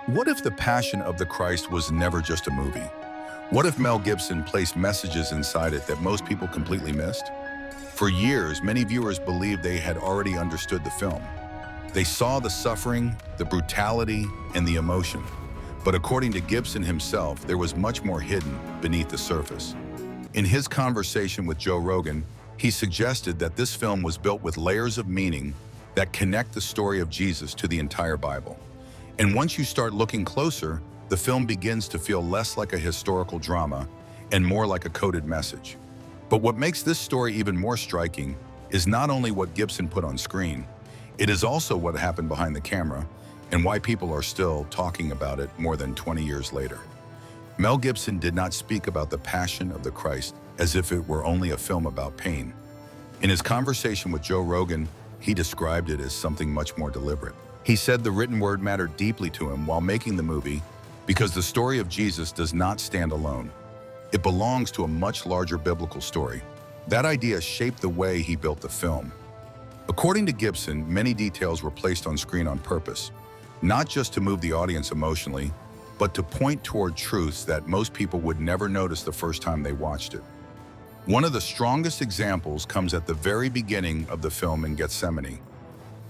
What if The Passion of the Christ was never just a movie? What if Mel Gibson placed messages inside it that most people completely missed? For years, many viewers believed they had already understood the film. They saw the suffering, the brutality, and the emotion. But according to Gibson himself, there was much more hidden beneath the surface. In his conversation with Joe Rogan, he suggested that this film was built with layers of meaning that connect the story of Jesus to the entire Bible. And once you start looking closer, the film begins to feel less like a historical drama and more like a coded message. But what makes this story even more striking is not only what Gibson put on screen, it is also what happened behind the camera and why people are still talking about it more than 20 years later. Mel Gibson did not speak about the Passion of the Christ as if it were only a film about pain. In his conversation with Joe Rogan, he described it as something much more deliberate. He said the written word mattered deeply to him while making the movie because the story of Jesus does not stand alone. It belongs to a much larger biblical story. That idea shaped the way he built the film. According to Gibson, many details were placed on screen on purpose, not just to move the audience emotionally, but to point toward truths that most people would never notice the first time they watched it. One of the strongest examples comes at the very beginning of the film in Gethsemane.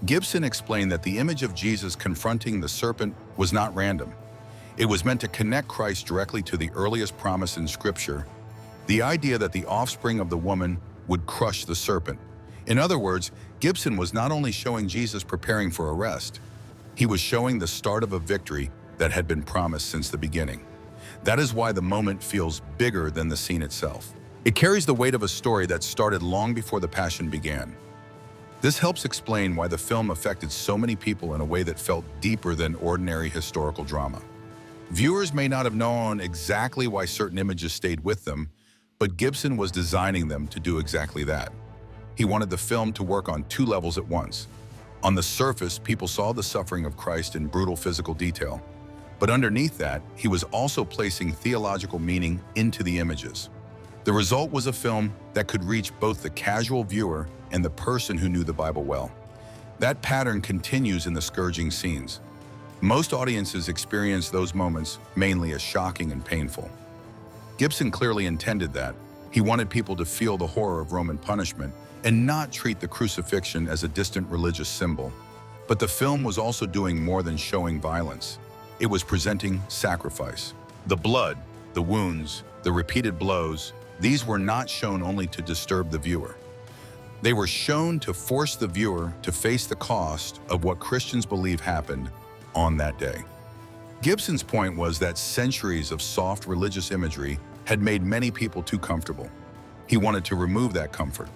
Gibson explained that the image of Jesus confronting the serpent was not random. It was meant to connect Christ directly to the earliest promise in Scripture, the idea that the offspring of the woman would crush the serpent. In other words, Gibson was not only showing Jesus preparing for arrest, he was showing the start of a victory that had been promised since the beginning. That is why the moment feels bigger than the scene itself. It carries the weight of a story that started long before the Passion began. This helps explain why the film affected so many people in a way that felt deeper than ordinary historical drama. Viewers may not have known exactly why certain images stayed with them, but Gibson was designing them to do exactly that. He wanted the film to work on two levels at once. On the surface, people saw the suffering of Christ in brutal physical detail, but underneath that, he was also placing theological meaning into the images. The result was a film that could reach both the casual viewer and the person who knew the Bible well. That pattern continues in the scourging scenes. Most audiences experience those moments mainly as shocking and painful. Gibson clearly intended that. He wanted people to feel the horror of Roman punishment and not treat the crucifixion as a distant religious symbol. But the film was also doing more than showing violence. It was presenting sacrifice. The blood, the wounds, the repeated blows, these were not shown only to disturb the viewer. They were shown to force the viewer to face the cost of what Christians believe happened on that day. Gibson's point was that centuries of soft religious imagery had made many people too comfortable. He wanted to remove that comfort.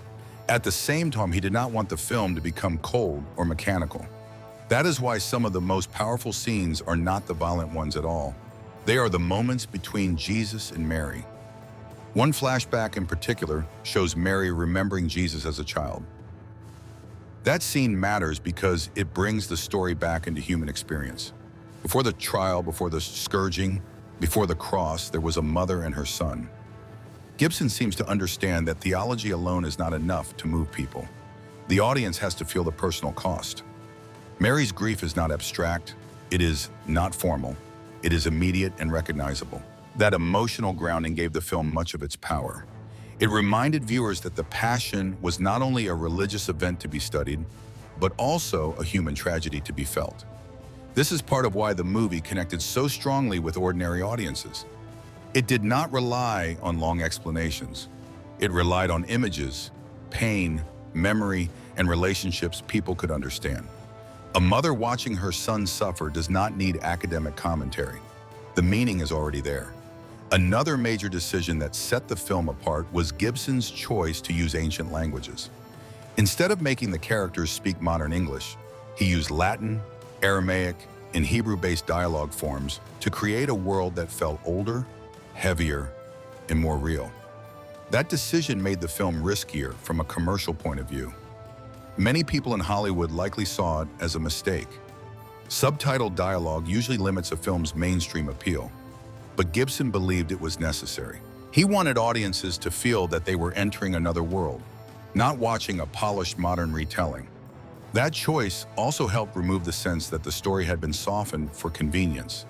At the same time, he did not want the film to become cold or mechanical. That is why some of the most powerful scenes are not the violent ones at all. They are the moments between Jesus and Mary. One flashback in particular shows Mary remembering Jesus as a child. That scene matters because it brings the story back into human experience. Before the trial, before the scourging, before the cross, there was a mother and her son. Gibson seems to understand that theology alone is not enough to move people. The audience has to feel the personal cost. Mary's grief is not abstract, it is not formal, it is immediate and recognizable. That emotional grounding gave the film much of its power. It reminded viewers that the Passion was not only a religious event to be studied, but also a human tragedy to be felt. This is part of why the movie connected so strongly with ordinary audiences. It did not rely on long explanations. It relied on images, pain, memory, and relationships people could understand. A mother watching her son suffer does not need academic commentary. The meaning is already there. Another major decision that set the film apart was Gibson's choice to use ancient languages. Instead of making the characters speak modern English, he used Latin, Aramaic, and Hebrew-based dialogue forms to create a world that felt older, heavier, and more real. That decision made the film riskier from a commercial point of view. Many people in Hollywood likely saw it as a mistake. Subtitled dialogue usually limits a film's mainstream appeal, but Gibson believed it was necessary. He wanted audiences to feel that they were entering another world, not watching a polished modern retelling. That choice also helped remove the sense that the story had been softened for convenience.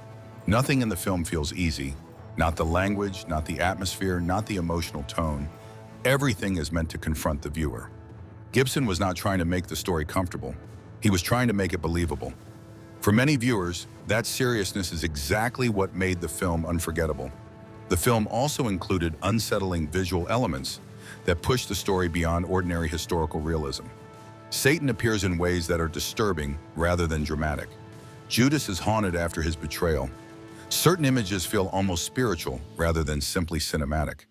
Nothing in the film feels easy, not the language, not the atmosphere, not the emotional tone. Everything is meant to confront the viewer. Gibson was not trying to make the story comfortable. He was trying to make it believable. For many viewers, that seriousness is exactly what made the film unforgettable. The film also included unsettling visual elements that pushed the story beyond ordinary historical realism. Satan appears in ways that are disturbing rather than dramatic. Judas is haunted after his betrayal. Certain images feel almost spiritual rather than simply cinematic.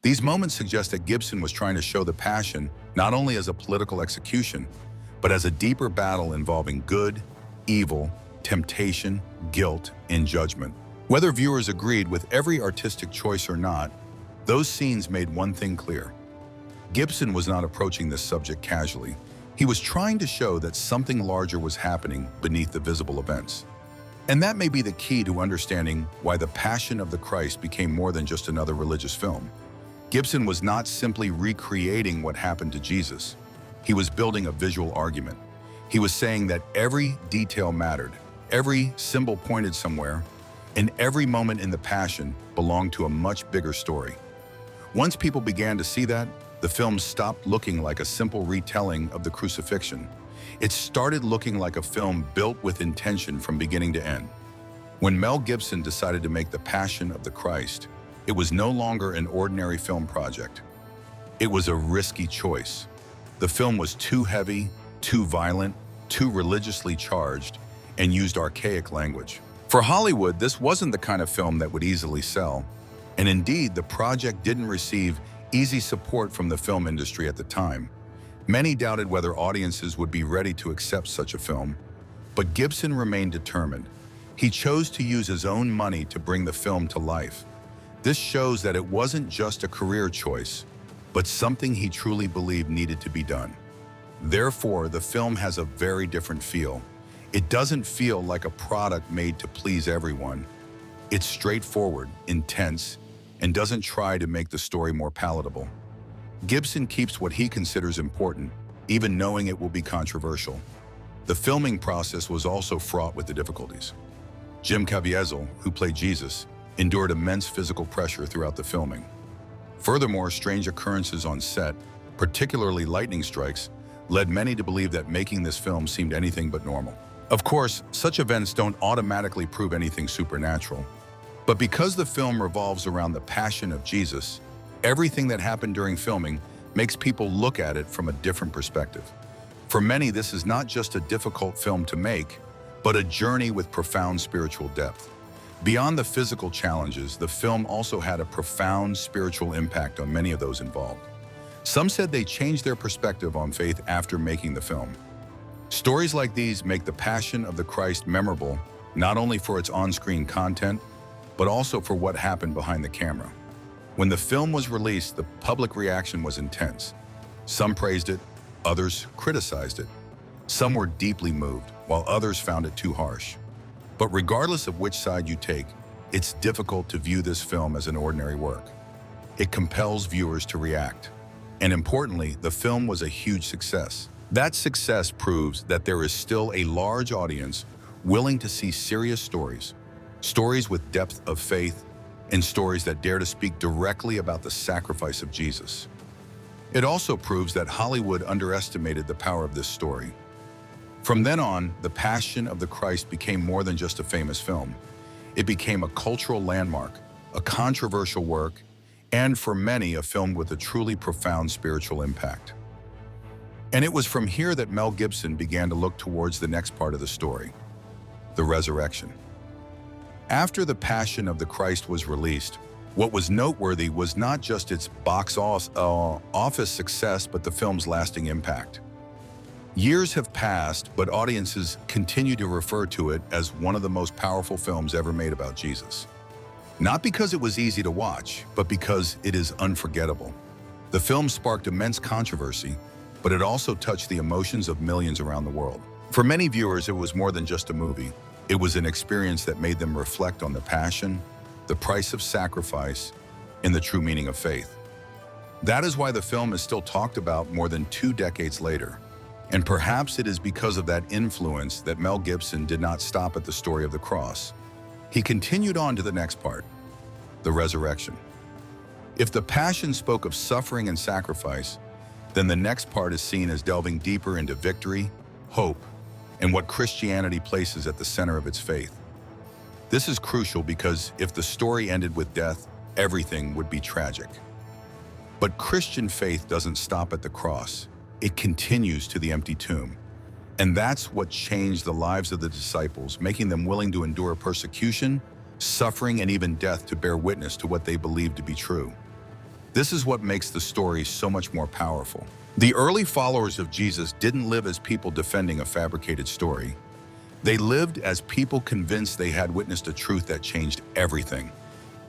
These moments suggest that Gibson was trying to show the Passion not only as a political execution, but as a deeper battle involving good, evil, temptation, guilt, and judgment. Whether viewers agreed with every artistic choice or not, those scenes made one thing clear. Gibson was not approaching this subject casually. He was trying to show that something larger was happening beneath the visible events. And that may be the key to understanding why The Passion of the Christ became more than just another religious film. Gibson was not simply recreating what happened to Jesus. He was building a visual argument. He was saying that every detail mattered, every symbol pointed somewhere, and every moment in the Passion belonged to a much bigger story. Once people began to see that, the film stopped looking like a simple retelling of the crucifixion. It started looking like a film built with intention from beginning to end. When Mel Gibson decided to make The Passion of the Christ, it was no longer an ordinary film project. It was a risky choice. The film was too heavy, too violent, too religiously charged, and used archaic language. For Hollywood, this wasn't the kind of film that would easily sell. And indeed, the project didn't receive easy support from the film industry at the time. Many doubted whether audiences would be ready to accept such a film, but Gibson remained determined. He chose to use his own money to bring the film to life. This shows that it wasn't just a career choice, but something he truly believed needed to be done. Therefore, the film has a very different feel. It doesn't feel like a product made to please everyone. It's straightforward, intense, and doesn't try to make the story more palatable. Gibson keeps what he considers important, even knowing it will be controversial. The filming process was also fraught with the difficulties. Jim Caviezel, who played Jesus, endured immense physical pressure throughout the filming. Furthermore, strange occurrences on set, particularly lightning strikes, led many to believe that making this film seemed anything but normal. Of course, such events don't automatically prove anything supernatural. But because the film revolves around the Passion of Jesus, everything that happened during filming makes people look at it from a different perspective. For many, this is not just a difficult film to make, but a journey with profound spiritual depth. Beyond the physical challenges, the film also had a profound spiritual impact on many of those involved. Some said they changed their perspective on faith after making the film. Stories like these make The Passion of the Christ memorable, not only for its on-screen content, but also for what happened behind the camera. When the film was released, the public reaction was intense. Some praised it, others criticized it. Some were deeply moved, while others found it too harsh. But regardless of which side you take, it's difficult to view this film as an ordinary work. It compels viewers to react. And importantly, the film was a huge success. That success proves that there is still a large audience willing to see serious stories with depth of faith, and stories that dare to speak directly about the sacrifice of Jesus. It also proves that Hollywood underestimated the power of this story. From then on, The Passion of the Christ became more than just a famous film. It became a cultural landmark, a controversial work, and for many, a film with a truly profound spiritual impact. And it was from here that Mel Gibson began to look towards the next part of the story, the resurrection. After The Passion of the Christ was released, what was noteworthy was not just its box office success, but the film's lasting impact. Years have passed, but audiences continue to refer to it as one of the most powerful films ever made about Jesus. Not because it was easy to watch, but because it is unforgettable. The film sparked immense controversy, but it also touched the emotions of millions around the world. For many viewers, it was more than just a movie. It was an experience that made them reflect on the passion, the price of sacrifice, and the true meaning of faith. That is why the film is still talked about more than 2 decades later. And perhaps it is because of that influence that Mel Gibson did not stop at the story of the cross. He continued on to the next part, the resurrection. If the Passion spoke of suffering and sacrifice, then the next part is seen as delving deeper into victory, hope, and what Christianity places at the center of its faith. This is crucial because if the story ended with death, everything would be tragic. But Christian faith doesn't stop at the cross. It continues to the empty tomb. And that's what changed the lives of the disciples, making them willing to endure persecution, suffering, and even death to bear witness to what they believed to be true. This is what makes the story so much more powerful. The early followers of Jesus didn't live as people defending a fabricated story. They lived as people convinced they had witnessed a truth that changed everything.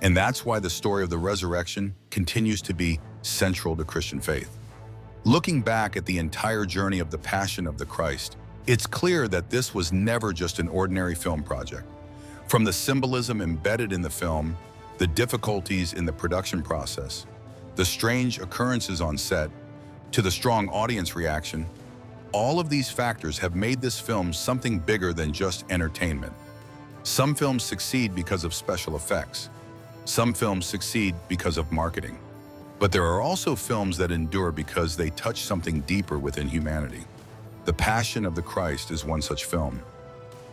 And that's why the story of the resurrection continues to be central to Christian faith. Looking back at the entire journey of the Passion of the Christ, it's clear that this was never just an ordinary film project. From the symbolism embedded in the film, the difficulties in the production process, the strange occurrences on set, to the strong audience reaction, all of these factors have made this film something bigger than just entertainment. Some films succeed because of special effects. Some films succeed because of marketing. But there are also films that endure because they touch something deeper within humanity. The Passion of the Christ is one such film.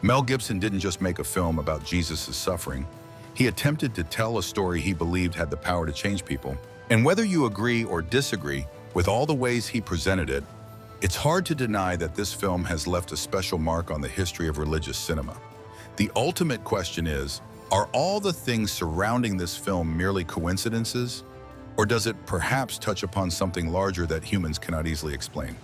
Mel Gibson didn't just make a film about Jesus' suffering. He attempted to tell a story he believed had the power to change people. And whether you agree or disagree with all the ways he presented it, it's hard to deny that this film has left a special mark on the history of religious cinema. The ultimate question is, are all the things surrounding this film merely coincidences? Or does it perhaps touch upon something larger that humans cannot easily explain?